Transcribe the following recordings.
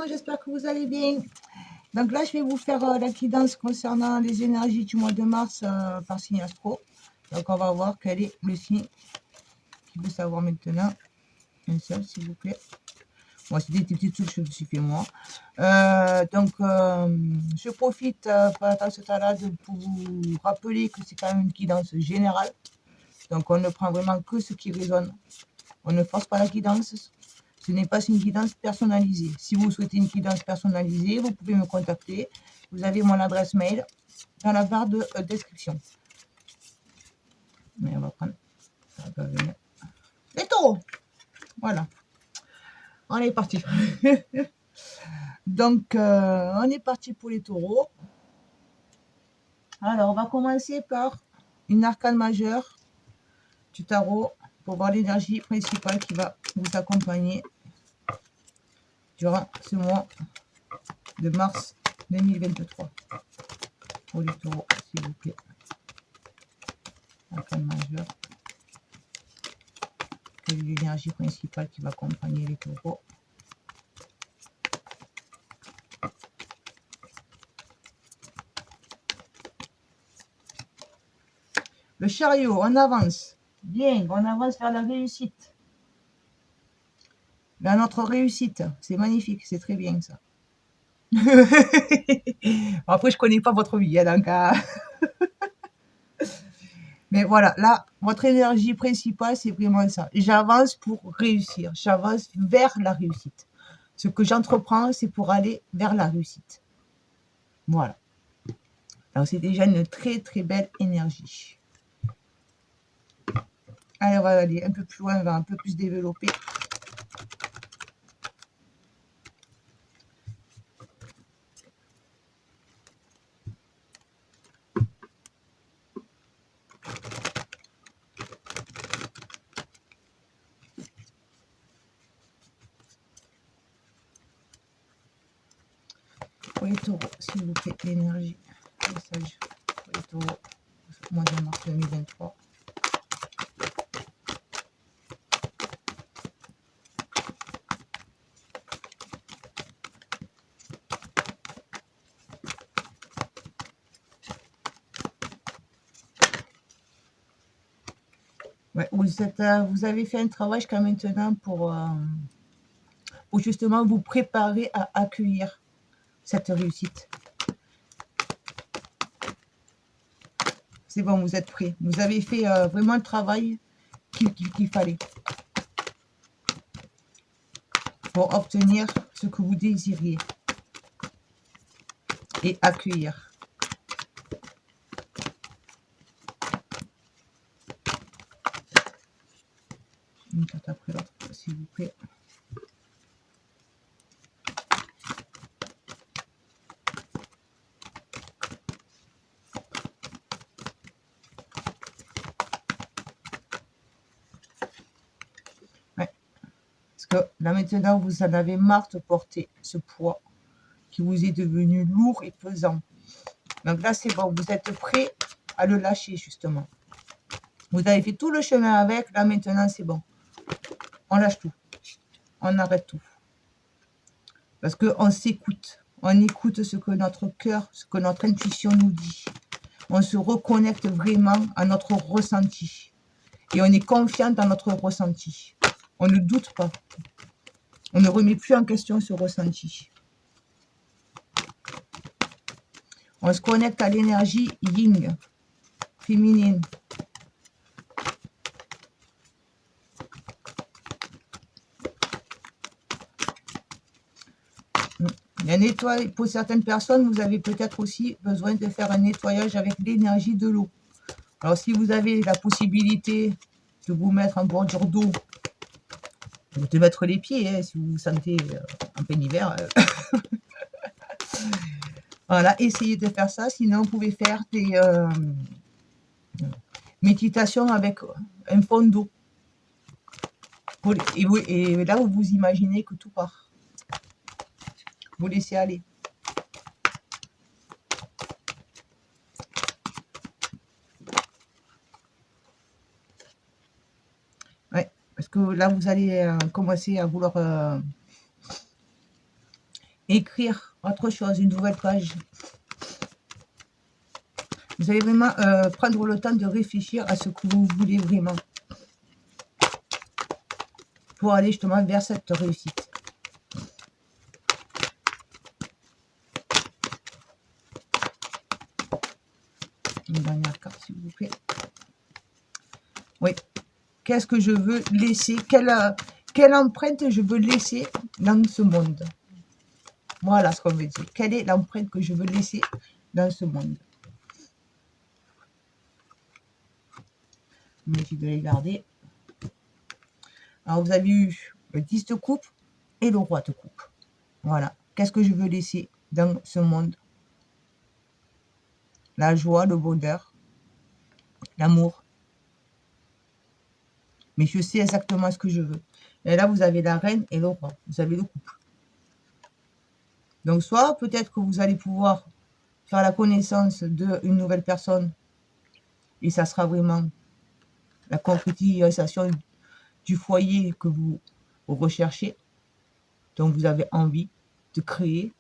j'espère que vous allez bien. Donc là, je vais vous faire la guidance concernant les énergies du mois de mars par signe astro. Donc on va voir quel est le signe qui veut savoir maintenant. Un seul, s'il vous plaît. Moi, c'est des petites touches que je me suis fait moi. Je profite pendant ce temps-là pour vous rappeler que c'est quand même une guidance générale. Donc on ne prend vraiment que ce qui résonne. On ne force pas la guidance. Ce n'est pas une guidance personnalisée. Si vous souhaitez une guidance personnalisée, vous pouvez me contacter. Vous avez mon adresse mail dans la barre de description. Mais on va prendre. Ça va venir. Les taureaux. Voilà. On est parti. Donc, on est parti pour les taureaux. Alors, on va commencer par une arcane majeure du tarot pour voir l'énergie principale qui va vous accompagner durant ce mois de mars 2023. Pour les taureaux, s'il vous plaît. Arcane majeure. Quelle est l'énergie principale qui va accompagner les taureaux? Le chariot, on avance. Bien, on avance vers la réussite. Vers notre réussite. C'est magnifique, c'est très bien ça. Après, je ne connais pas votre vie, hein, donc... Mais voilà, là, votre énergie principale, c'est vraiment ça. J'avance pour réussir. J'avance vers la réussite. Ce que j'entreprends, c'est pour aller vers la réussite. Voilà. Donc, c'est déjà une très, très belle énergie. Allez, on va aller un peu plus loin, on va un peu plus développer. Pour les taureaux, s'il vous plaît, l'énergie, message pour les taureaux, mois de mars 2023. Ouais, vous avez fait un travail jusqu'à maintenant pour justement vous préparer à accueillir cette réussite. C'est bon, vous êtes prêts. Vous avez fait vraiment le travail qu'il fallait pour obtenir ce que vous désiriez et accueillir. Une carte après l'autre, s'il vous plaît. Ouais. Parce que là maintenant, vous en avez marre de porter ce poids qui vous est devenu lourd et pesant. Donc là, c'est bon, vous êtes prêt à le lâcher justement. Vous avez fait tout le chemin avec, là maintenant, c'est bon. On lâche tout. On arrête tout. Parce qu'on s'écoute. On écoute ce que notre cœur, ce que notre intuition nous dit. On se reconnecte vraiment à notre ressenti. Et on est confiant dans notre ressenti. On ne doute pas. On ne remet plus en question ce ressenti. On se connecte à l'énergie yin, féminine. Un nettoyage, pour certaines personnes, vous avez peut-être aussi besoin de faire un nettoyage avec l'énergie de l'eau. Alors, si vous avez la possibilité de vous mettre en bordure d'eau, de mettre les pieds, hein, si vous vous sentez en plein hiver. Voilà, essayez de faire ça. Sinon, vous pouvez faire des méditations avec un fond d'eau. Et là, vous vous imaginez que tout part. Vous laissez aller. Parce que là, vous allez commencer à vouloir écrire autre chose, une nouvelle page. Vous allez vraiment prendre le temps de réfléchir à ce que vous voulez vraiment pour aller justement vers cette réussite. Une dernière carte, s'il vous plaît. Oui. Qu'est-ce que je veux laisser? Quelle empreinte je veux laisser dans ce monde? Voilà ce qu'on veut dire. Quelle est l'empreinte que je veux laisser dans ce monde? Mais je vais les garder. Alors, vous avez eu le 10 de coupe et le roi de coupe. Voilà. Qu'est-ce que je veux laisser dans ce monde? La joie, le bonheur, l'amour. Mais je sais exactement ce que je veux. Et là, vous avez la reine et le roi. Vous avez le couple. Donc, soit peut-être que vous allez pouvoir faire la connaissance d'une nouvelle personne. Et ça sera vraiment la concrétisation du foyer que vous recherchez. Donc, vous avez envie de créer.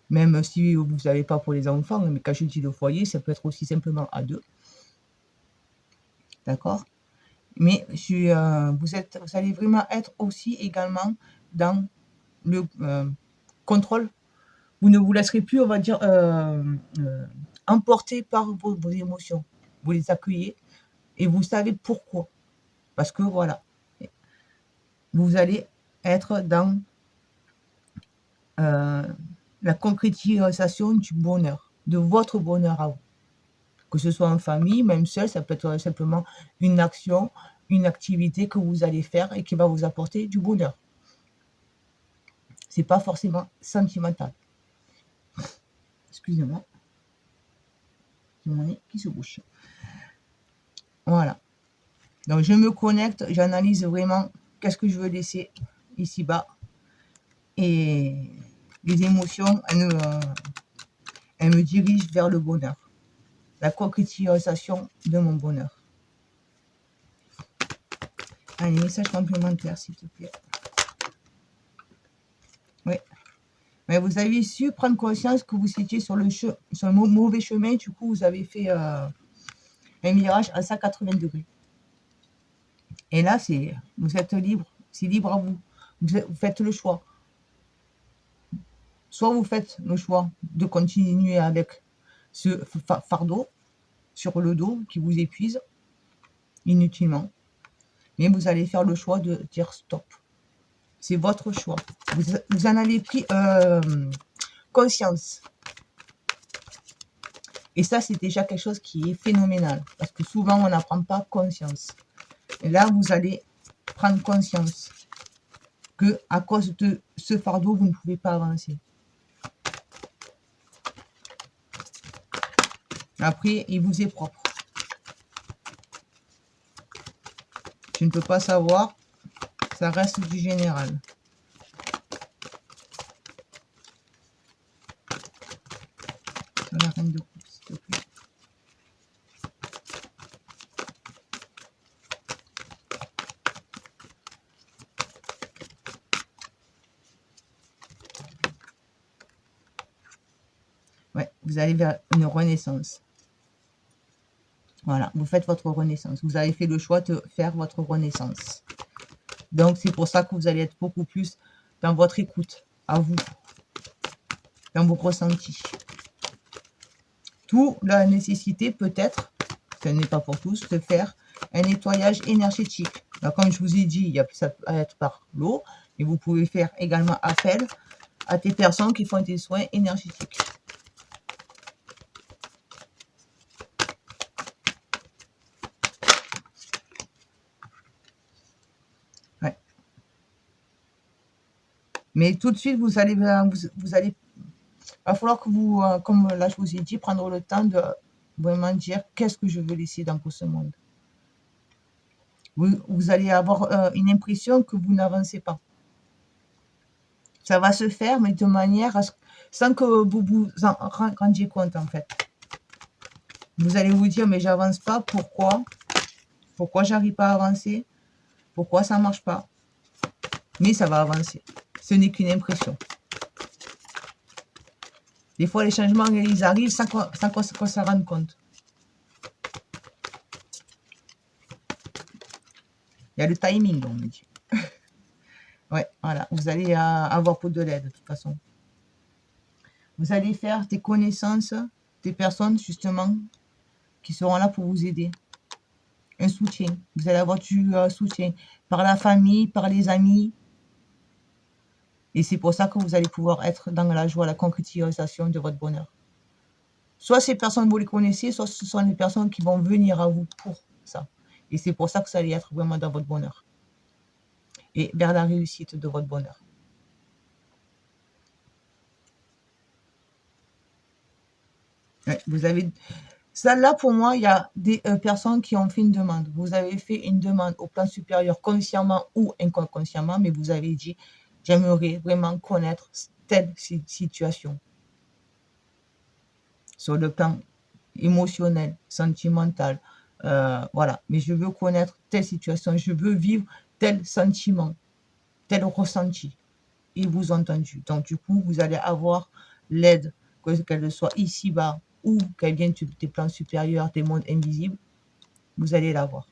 Même si vous n'avez pas pour les enfants. Mais quand je dis le foyer, ça peut être aussi simplement à deux. D'accord? Mais vous allez vraiment être aussi également dans le contrôle. Vous ne vous laisserez plus, on va dire, emporter par vos émotions. Vous les accueillez et vous savez pourquoi. Parce que voilà, vous allez être dans la concrétisation du bonheur, de votre bonheur à vous. Que ce soit en famille, même seul, ça peut être simplement une action, une activité que vous allez faire et qui va vous apporter du bonheur. C'est pas forcément sentimental. Excusez-moi. C'est mon nez qui se bouche. Voilà. Donc, je me connecte, j'analyse vraiment qu'est-ce que je veux laisser ici-bas. Et les émotions, elles me dirigent vers le bonheur. La concrétisation de mon bonheur. Allez, message complémentaire, s'il te plaît. Oui. Mais vous avez su prendre conscience que vous étiez sur le mauvais chemin. Du coup, vous avez fait un virage à 180 degrés. Et là, vous êtes libre. C'est libre à vous. Vous faites le choix. Soit vous faites le choix de continuer avec ce fardeau sur le dos qui vous épuise inutilement. Mais vous allez faire le choix de dire stop. C'est votre choix. Vous en avez pris conscience. Et ça, c'est déjà quelque chose qui est phénoménal. Parce que souvent, on n'apprend pas conscience. Et là, vous allez prendre conscience que à cause de ce fardeau, vous ne pouvez pas avancer. Après, il vous est propre. Je ne peux pas savoir. Ça reste du général. Sur la reine de coupe, s'il te plaît. Ouais, vous allez vers une renaissance. Voilà, vous faites votre renaissance. Vous avez fait le choix de faire votre renaissance. Donc, c'est pour ça que vous allez être beaucoup plus dans votre écoute, à vous, dans vos ressentis. Tout la nécessité peut-être, ce n'est pas pour tous, de faire un nettoyage énergétique. Alors, comme je vous ai dit, ça peut être par l'eau, et vous pouvez faire également appel à des personnes qui font des soins énergétiques. Ouais. Mais tout de suite, vous allez va falloir que vous, comme là je vous ai dit, prendre le temps de vraiment dire qu'est-ce que je veux laisser dans ce monde. Vous allez avoir une impression que vous n'avancez pas. Ça va se faire, mais de manière sans que vous vous en rendiez compte en fait. Vous allez vous dire, mais j'avance pas, pourquoi? Pourquoi j'arrive pas à avancer? Pourquoi ça marche pas? Mais ça va avancer. Ce n'est qu'une impression. Des fois, les changements, ils arrivent sans qu'on s'en rende compte. Il y a le timing, on me dit. Ouais, voilà. Vous allez avoir peu de l'aide, de toute façon. Vous allez faire des connaissances, des personnes, justement, qui seront là pour vous aider. Un soutien. Vous allez avoir du soutien par la famille, par les amis. Et c'est pour ça que vous allez pouvoir être dans la joie, la concrétisation de votre bonheur. Soit ces personnes, vous les connaissez, soit ce sont les personnes qui vont venir à vous pour ça. Et c'est pour ça que ça allait être vraiment dans votre bonheur. Et vers la réussite de votre bonheur. Ouais, vous avez... Ça, là, pour moi, il y a des personnes qui ont fait une demande. Vous avez fait une demande au plan supérieur, consciemment ou inconsciemment, mais vous avez dit, j'aimerais vraiment connaître telle situation. Sur le plan émotionnel, sentimental, voilà. Mais je veux connaître telle situation, je veux vivre tel sentiment, tel ressenti. Ils vous ont entendu. Donc, du coup, vous allez avoir l'aide, qu'elle soit ici-bas ou qu'elle vienne des plans supérieurs, des mondes invisibles, vous allez l'avoir.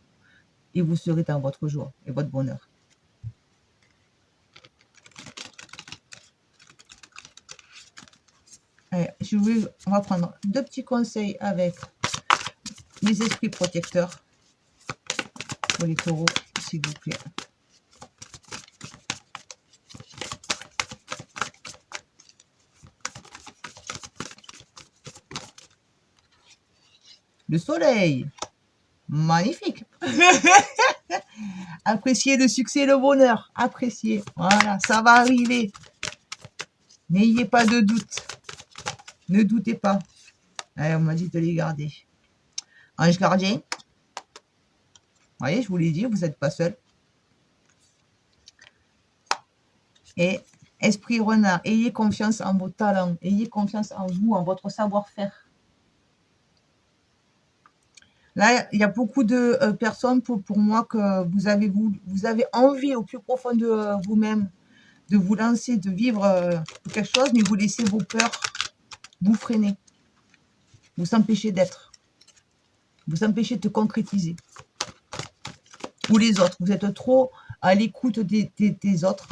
Et vous serez dans votre joie et votre bonheur. Allez, on va prendre 2 petits conseils avec les esprits protecteurs pour les taureaux, s'il vous plaît. Le soleil, magnifique. Appréciez le succès et le bonheur. Appréciez. Voilà, ça va arriver. N'ayez pas de doute. Ne doutez pas. Allez, on m'a dit de les garder. Ange gardien. Vous voyez, je vous l'ai dit, vous n'êtes pas seul. Et esprit renard, ayez confiance en vos talents. Ayez confiance en vous, en votre savoir-faire. Là, il y a beaucoup de personnes pour moi que vous avez envie au plus profond de vous-même de vous lancer, de vivre quelque chose, mais vous laissez vos peurs vous freiner, vous empêcher d'être, vous empêcher de concrétiser. Ou les autres, vous êtes trop à l'écoute des autres,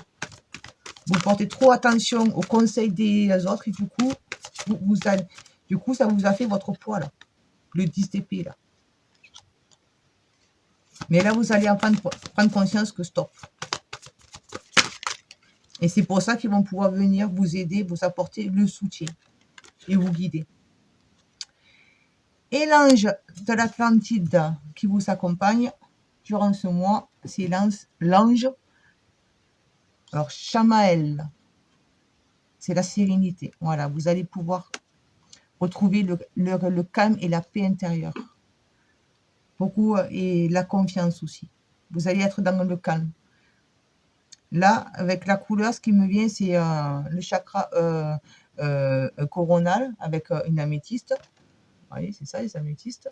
vous portez trop attention aux conseils des autres et du coup, ça vous a fait votre poids là, le 10 d'épée là. Mais là, vous allez en prendre conscience que stop. Et c'est pour ça qu'ils vont pouvoir venir vous aider, vous apporter le soutien et vous guider. Et l'ange de l'Atlantide qui vous accompagne durant ce mois, c'est l'ange, alors Chamaël. C'est la sérénité. Voilà, vous allez pouvoir retrouver le calme et la paix intérieure. Beaucoup, et la confiance aussi. Vous allez être dans le calme. Là, avec la couleur, ce qui me vient, c'est le chakra coronal avec une améthyste. Vous voyez, c'est ça, les améthystes.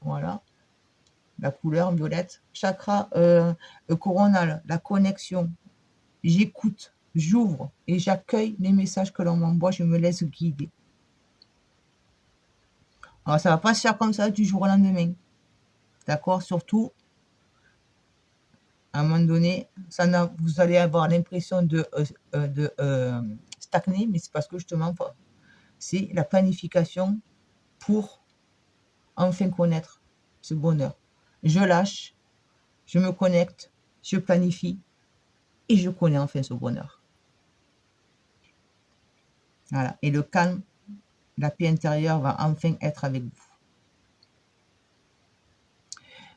Voilà. La couleur violette. Chakra coronal, la connexion. J'écoute, j'ouvre et j'accueille les messages que l'on m'envoie. Je me laisse guider. Alors, ça ne va pas se faire comme ça du jour au lendemain. D'accord? Surtout, à un moment donné, vous allez avoir l'impression de stagner, mais c'est parce que justement, c'est la planification pour enfin connaître ce bonheur. Je lâche, je me connecte, je planifie et je connais enfin ce bonheur. Voilà. Et le calme, la paix intérieure va enfin être avec vous.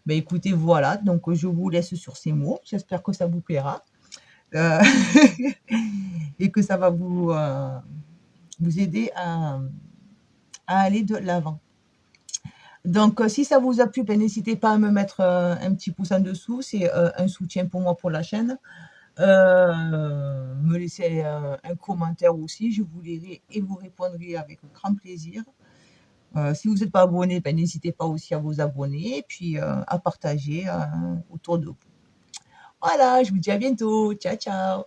Ben écoutez, voilà, donc je vous laisse sur ces mots. J'espère que ça vous plaira et que ça va vous aider à aller de l'avant. Donc, si ça vous a plu, ben, n'hésitez pas à me mettre un petit pouce en dessous. C'est un soutien pour moi, pour la chaîne. Me laisser un commentaire aussi. Je vous lirai et vous répondrai avec grand plaisir. Si vous n'êtes pas abonné, ben, n'hésitez pas aussi à vous abonner et puis à partager autour de vous. Voilà, je vous dis à bientôt. Ciao, ciao.